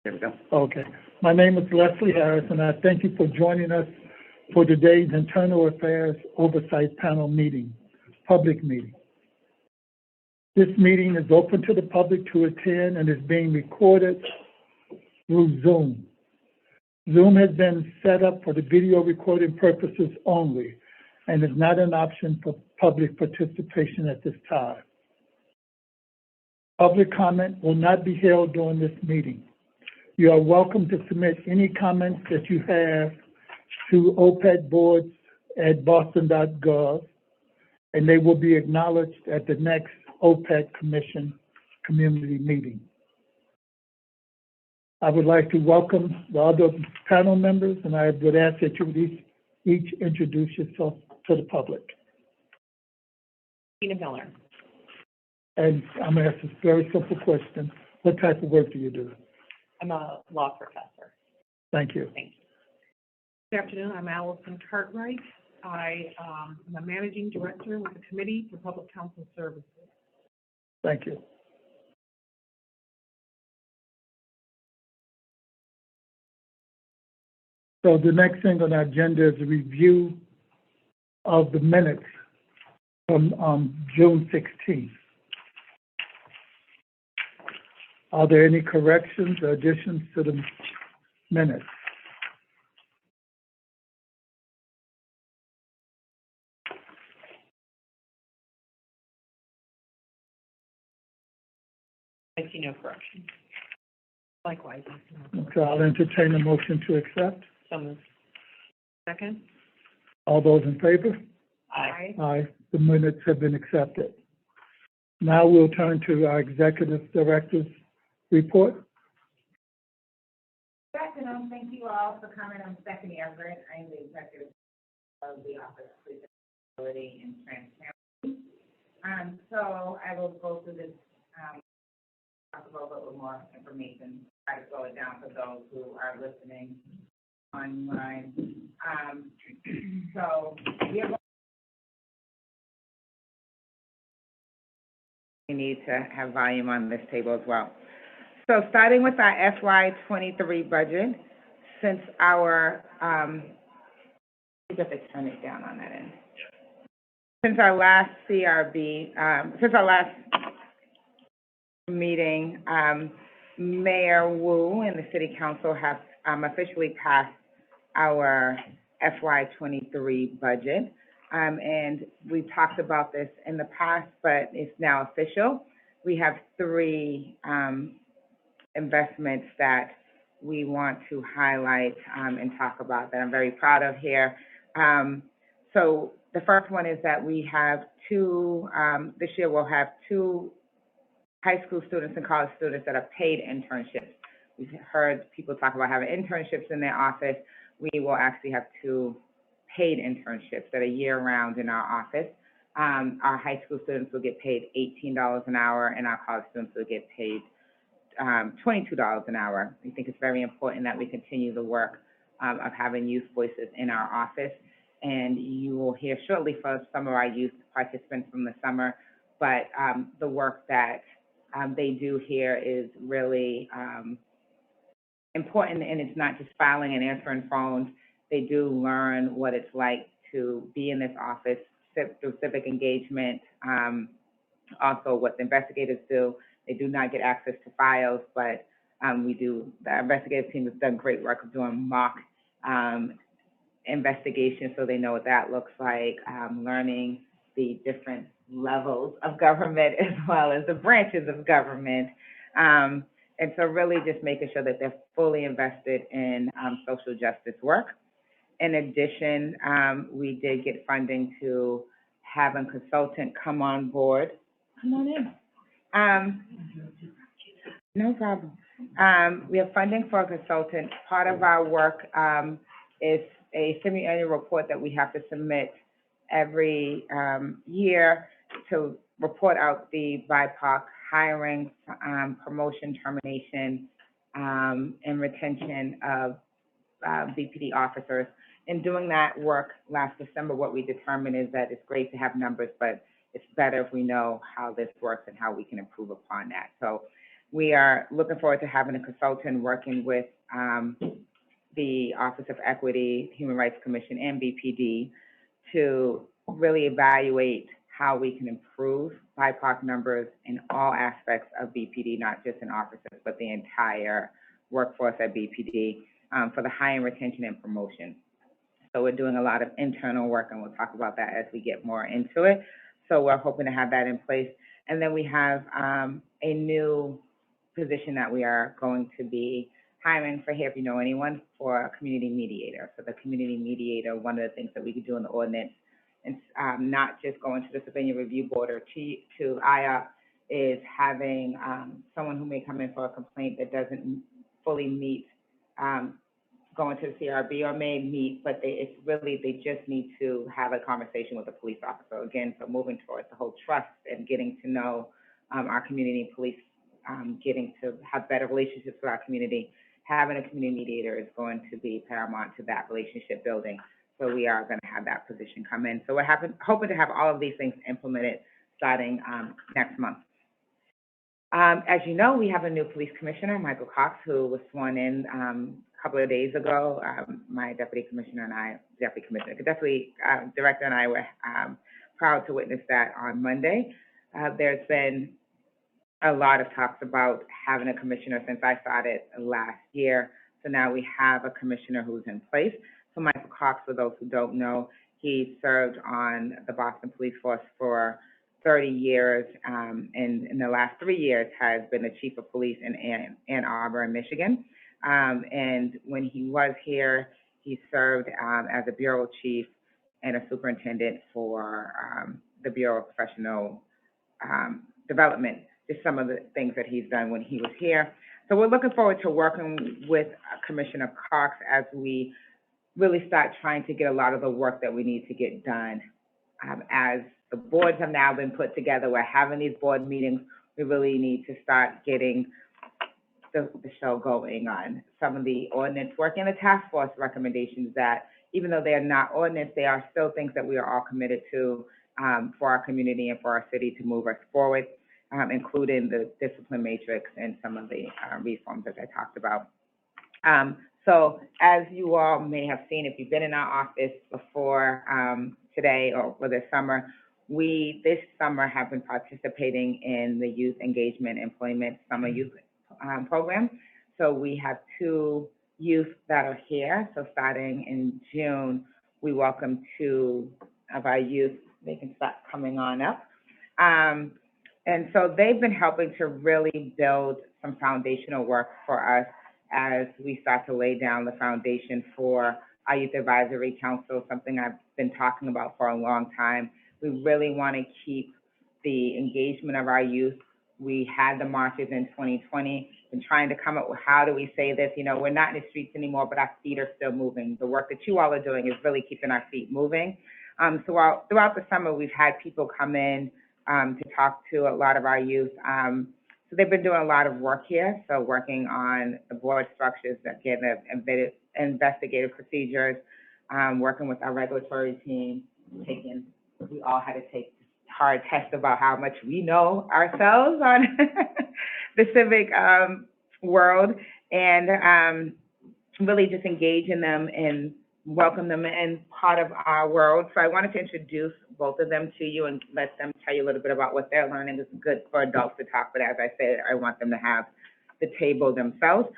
There we go. Okay. My name is Leslie Harris, and I thank you for joining us for today's Internal Affairs Oversight Panel meeting, public meeting. This meeting is open to the public to attend and is being recorded through Zoom. Zoom has been set up for the video recording purposes only and is not an option for public participation at this time. Public comment will not be held during this meeting. You are welcome to submit any comments that you have to opatboards@boston.gov, and they will be acknowledged at the next OPAT Commission community meeting. I would like to welcome the other panel members, and I would ask that you would each introduce yourself to the public. Tina Miller. And I'm going to ask this very simple question. What type of work do you do? I'm a law professor. Thank you. Thank you. Good afternoon. I'm Allison Cartwright. I am a managing director with the Committee for Public Counsel Services. Thank you. So the next thing on our agenda is a review of the minutes from June 16th. Are there any corrections or additions to the minutes? I see no correction. Likewise. Okay, I'll entertain a motion to accept. So moved. Second? All those in favor? Aye. Aye. The minutes have been accepted. Now we'll turn to our executive director's report. Good afternoon. Thank you all for coming. I'm Stephanie Everett. I am the executive of the Office of Accountability and Transparency. So I will go through this, talk about a little more information, try to slow it down for those who are listening online. So we need to have volume on this table as well. So starting with our FY23 budget, since our, you have to turn it down on that end. Since our last CRB, since our last meeting, Mayor Wu and the City Council have officially passed our FY23 budget. And we talked about this in the past, but it's now official. We have three investments that we want to highlight and talk about that I'm very proud of here. So the first one is that we have two, this year we'll have two high school students and college students that are paid internships. We've heard people talk about having internships in their office. We will actually have two paid internships that are year-round in our office. Our high school students will get paid $18 an hour, and our college students will get paid $22 an hour. We think it's very important that we continue the work of having youth voices in our office. And you will hear shortly from some of our youth participants from the summer, but the work that they do here is really important, and it's not just filing and answering phones. They do learn what it's like to be in this office through civic engagement, also what the investigators do. They do not get access to files, but we do. The investigative team has done great work of doing mock investigations, so they know what that looks like, learning the different levels of government as well as the branches of government. And so really just making sure that they're fully invested in social justice work. In addition, we did get funding to have a consultant come on board. Come on in. No problem. We have funding for a consultant. Part of our work is a semi-annual report that we have to submit every year to report out the BIPOC hiring, promotion, termination, and retention of BPD officers. In doing that work last December, what we determined is that it's great to have numbers, but it's better if we know how this works and how we can improve upon that. So we are looking forward to having a consultant working with the Office of Equity, Human Rights Commission, and BPD to really evaluate how we can improve BIPOC numbers in all aspects of BPD, not just in offices, but the entire workforce at BPD, for the hiring, retention, and promotion. So we're doing a lot of internal work, and we'll talk about that as we get more into it. So we're hoping to have that in place. And then we have a new position that we are going to be hiring for here, if you know anyone, for a community mediator. So the community mediator, one of the things that we could do in the ordinance, and not just going to the Civilian Review Board or to IAOP, is having someone who may come in for a complaint that doesn't fully meet going to the CRB, or may meet, but they just need to have a conversation with a police officer. Again, so moving towards the whole trust and getting to know our community police, getting to have better relationships with our community. Having a community mediator is going to be paramount to that relationship building. So we are going to have that position come in. So we're hoping to have all of these things implemented starting next month. As you know, we have a new police commissioner, Michael Cox, who was sworn in a couple of days ago. My deputy commissioner, director and I were proud to witness that on Monday. There's been a lot of talks about having a commissioner since I started last year. So now we have a commissioner who's in place. So Michael Cox, for those who don't know, he served on the Boston Police Force for 30 years, and in the last 3 years has been the chief of police in Ann Arbor, Michigan. And when he was here, he served as a bureau chief and a superintendent for the Bureau of Professional Development, just some of the things that he's done when he was here. So we're looking forward to working with Commissioner Cox as we really start trying to get a lot of the work that we need to get done. As the boards have now been put together, we're having these board meetings, we really need to start getting the show going on some of the ordinance work and the task force recommendations that, even though they are not ordinance, they are still things that we are all committed to for our community and for our city to move us forward, including the discipline matrix and some of the reforms that I talked about. So as you all may have seen, if you've been in our office before today or for this summer, we this summer have been participating in the Youth Engagement Employment Summer Youth Program. So we have 2 youth that are here. So starting in June, we welcome 2 of our youth. They can start coming on up. And so they've been helping to really build some foundational work for us as we start to lay down the foundation for our Youth Advisory Council, something I've been talking about for a long time. We really want to keep the engagement of our youth. We had the marches in 2020, and trying to come up with how do we say this, you know, we're not in the streets anymore, but our feet are still moving. The work that you all are doing is really keeping our feet moving. So throughout the summer, we've had people come in to talk to a lot of our youth. So they've been doing a lot of work here, so working on the board structures, again, the investigative procedures, working with our regulatory team, we all had to take hard tests about how much we know ourselves on the civic world, and really just engage in them and welcome them in part of our world. So I wanted to introduce both of them to you and let them tell you a little bit about what they're learning. It's good for adults to talk, but as I said, I want them to have the table themselves.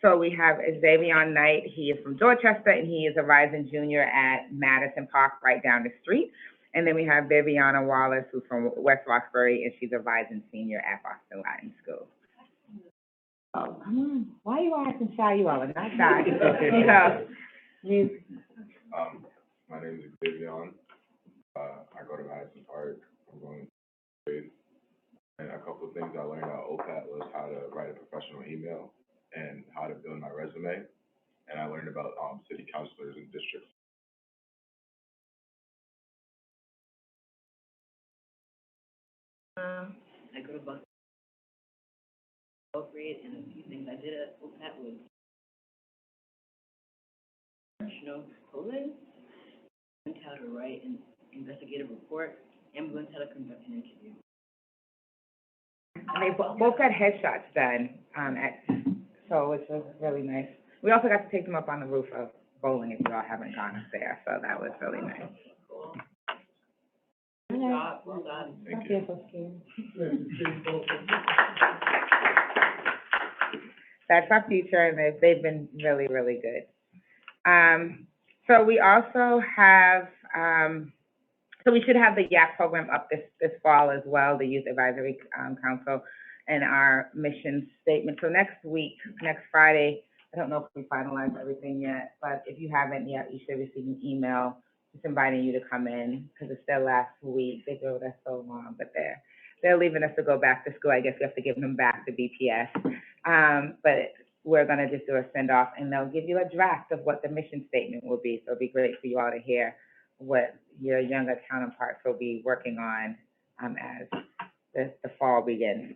So we have Xavier Knight. He is from Dorchester, and he is a rising junior at Madison Park right down the street. And then we have Viviana Wallace, who's from West Roxbury, and she's a rising senior at Boston Latin School. Oh, come on. Why are you all acting shy? You all are not shy. My name is Xavier. I go to Madison Park. I'm going to grade. And a couple of things I learned at OPAT was how to write a professional email and how to build my resume. And I learned about city councilors and districts. I go to Boston, appropriate, and a few things I did at OPAT was polling, learned how to write an investigative report, and we learned how to conduct an interview. And they both got headshots done, so it was really nice. We also got to take them up on the roof of bowling, if you all haven't gone up there, so that was really nice. Good job, well done. Thank you. That's our future, and they've been really, really good. So we also have, so we should have the YAC program up this fall as well, the Youth Advisory Council, and our mission statement. So next week, next Friday, I don't know if we finalized everything yet, but if you haven't yet, you should receive an email just inviting you to come in, because it's their last week. They go there so long, but they're leaving us to go back to school. I guess we have to give them back to BPS. But we're gonna just do a send-off, and they'll give you a draft of what the mission statement will be. So it'll be great for you all to hear what your younger counterparts will be working on as the fall begins.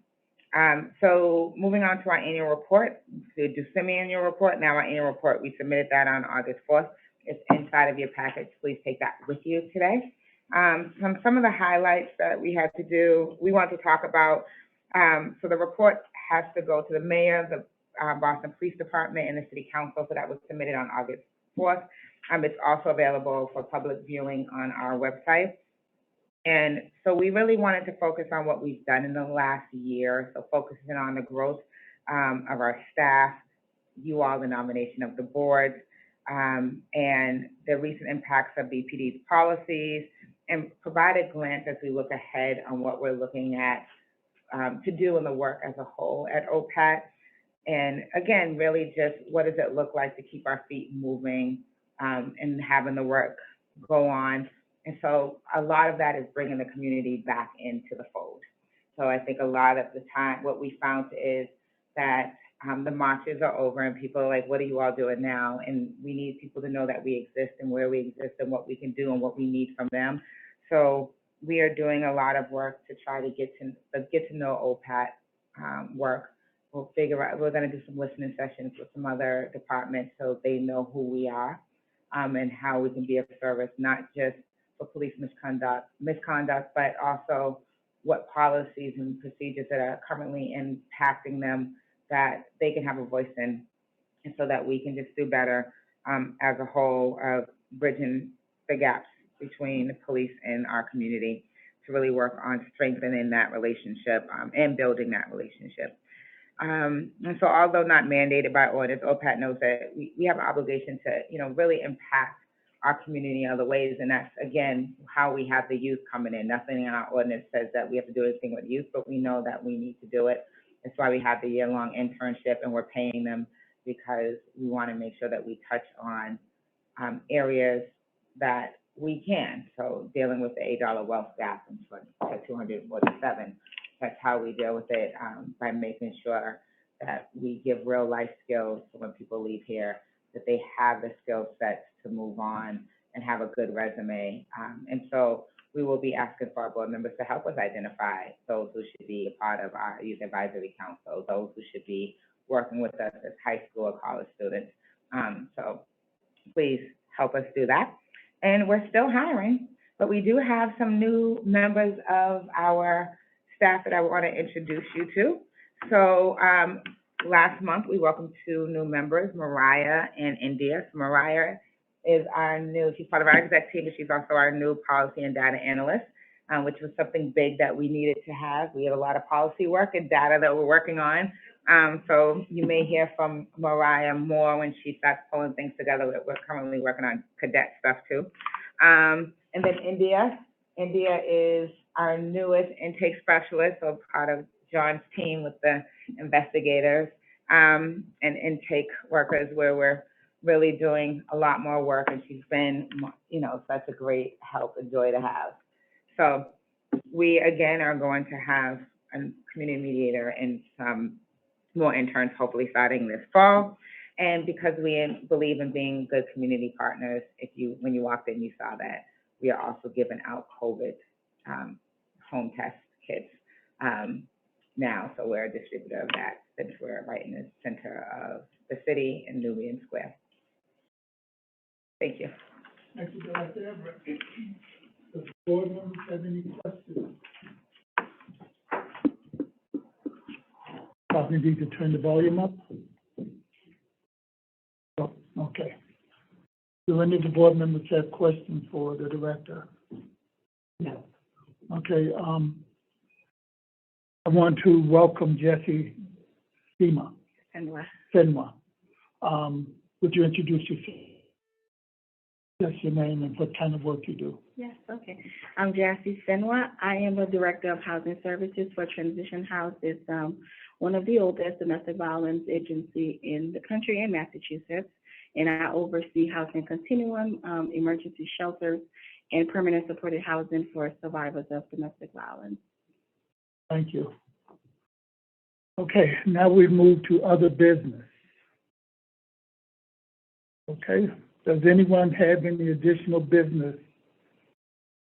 So moving on to our annual report, to do semi-annual report. Now our annual report, we submitted that on August 4th. It's inside of your package. Please take that with you today. Some of the highlights that we had to do, we want to talk about. So the report has to go to the mayor, the Boston Police Department, and the City Council. So that was submitted on August 4th. It's also available for public viewing on our website. And so we really wanted to focus on what we've done in the last year. So focusing on the growth of our staff, you all, the nomination of the board, and the recent impacts of BPD's policies, and provide a glance as we look ahead on what we're looking at to do in the work as a whole at OPAT. And again, really just what does it look like to keep our feet moving and having the work go on. And so a lot of that is bringing the community back into the fold. So I think a lot of the time, what we found is that the marches are over and people are like, what are you all doing now? And we need people to know that we exist and where we exist and what we can do and what we need from them. So we are doing a lot of work to try to get to know OPAT work. We'll figure out, we're going to do some listening sessions with some other departments so they know who we are and how we can be of service, not just for police misconduct, but also what policies and procedures that are currently impacting them that they can have a voice in, and so that we can just do better as a whole of bridging the gaps between the police and our community to really work on strengthening that relationship and building that relationship. And so although not mandated by ordinance, OPAT knows that we have an obligation to, really impact our community in other ways, and that's, again, how we have the youth coming in. Nothing in our ordinance says that we have to do anything with youth, but we know that we need to do it. That's why we have the year-long internship, and we're paying them because we want to make sure that we touch on areas that we can. So dealing with the $8 wealth gap from 247, that's how we deal with it, by making sure that we give real-life skills so when people leave here, that they have the skill sets to move on and have a good resume. And so we will be asking for our board members to help us identify those who should be a part of our Youth Advisory Council, those who should be working with us as high school or college students. So please help us do that. And we're still hiring, but we do have some new members of our staff that I want to introduce you to. So last month, we welcomed 2 new members, Mariah and India. So Mariah is she's part of our exec team, but she's also our new policy and data analyst, which was something big that we needed to have. We have a lot of policy work and data that we're working on. So you may hear from Mariah more when she starts pulling things together. We're currently working on cadet stuff too. And then India is our newest intake specialist, so part of John's team with the investigators and intake workers, where we're really doing a lot more work, and she's been, such a great help and joy to have. So we, again, are going to have a community mediator and some more interns, hopefully starting this fall. And because we believe in being good community partners, when you walked in, you saw that we are also giving out COVID home test kits now. So we're a distributor of that, since we're right in the center of the city in Nubian Square. Thank you. Thank you, Director Everett. Does the board members have any questions? probably need to turn the volume up. Oh, okay. Do any of the board members have questions for the director? No. Okay, I want to welcome Jesse Sema. Senwa. Would you introduce yourself? Just your name and what kind of work you do. Yes, okay. I'm Jassy Senwa. I am the Director of Housing Services for Transition House. It's one of the oldest domestic violence agency in the country in Massachusetts. And I oversee housing continuum, emergency shelters, and permanent supported housing for survivors of domestic violence. Thank you. Okay, now we move to other business. Okay, does anyone have any additional business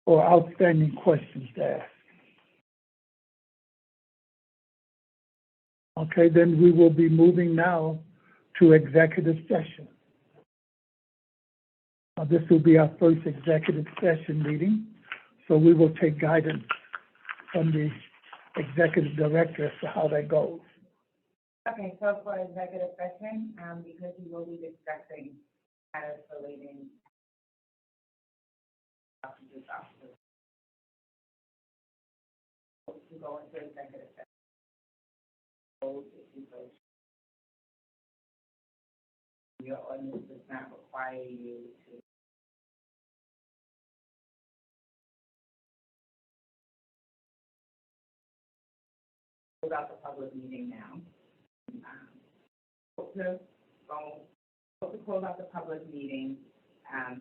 or outstanding questions to ask? Okay, then we will be moving now to executive session. This will be our first executive session meeting, so we will take guidance from the executive director as to how that goes. Okay, so for executive session, because we will be discussing matters relating to this officer, to go into executive session. Your ordinance does not require you to close out the public meeting now. To close out the public meeting, as,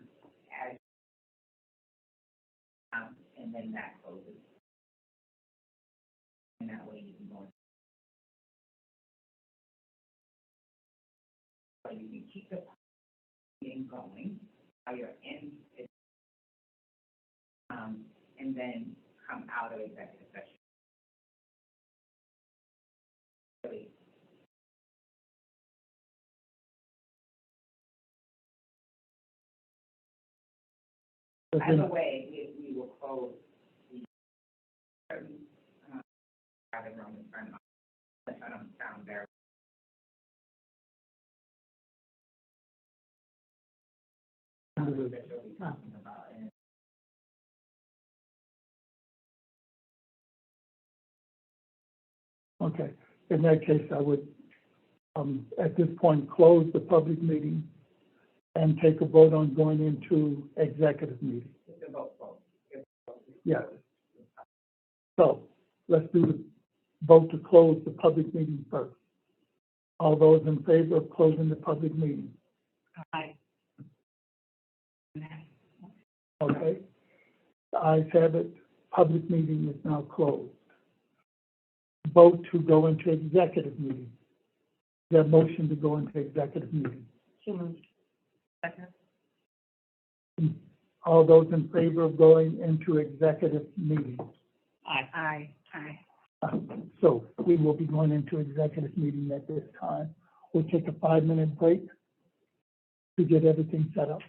and then that closes. And that way you can go. So you can keep the meeting going while you're in it, and then come out of executive session. Really. Either way, we will close the certain, other room in front of, if I don't sound very. That you'll be talking about, and Okay, in that case, I would, at this point, close the public meeting and take a vote on going into executive meeting. it's a vote. Yes. So let's do the vote to close the public meeting first. All those in favor of closing the public meeting? Aye. Okay. The ayes have it. Public meeting is now closed. Vote to go into executive meeting. Is there a motion to go into executive meeting? So moved. Second. All those in favor of going into executive meeting? Aye. Aye. So we will be going into executive meeting at this time. We'll take a 5-minute break to get everything set up.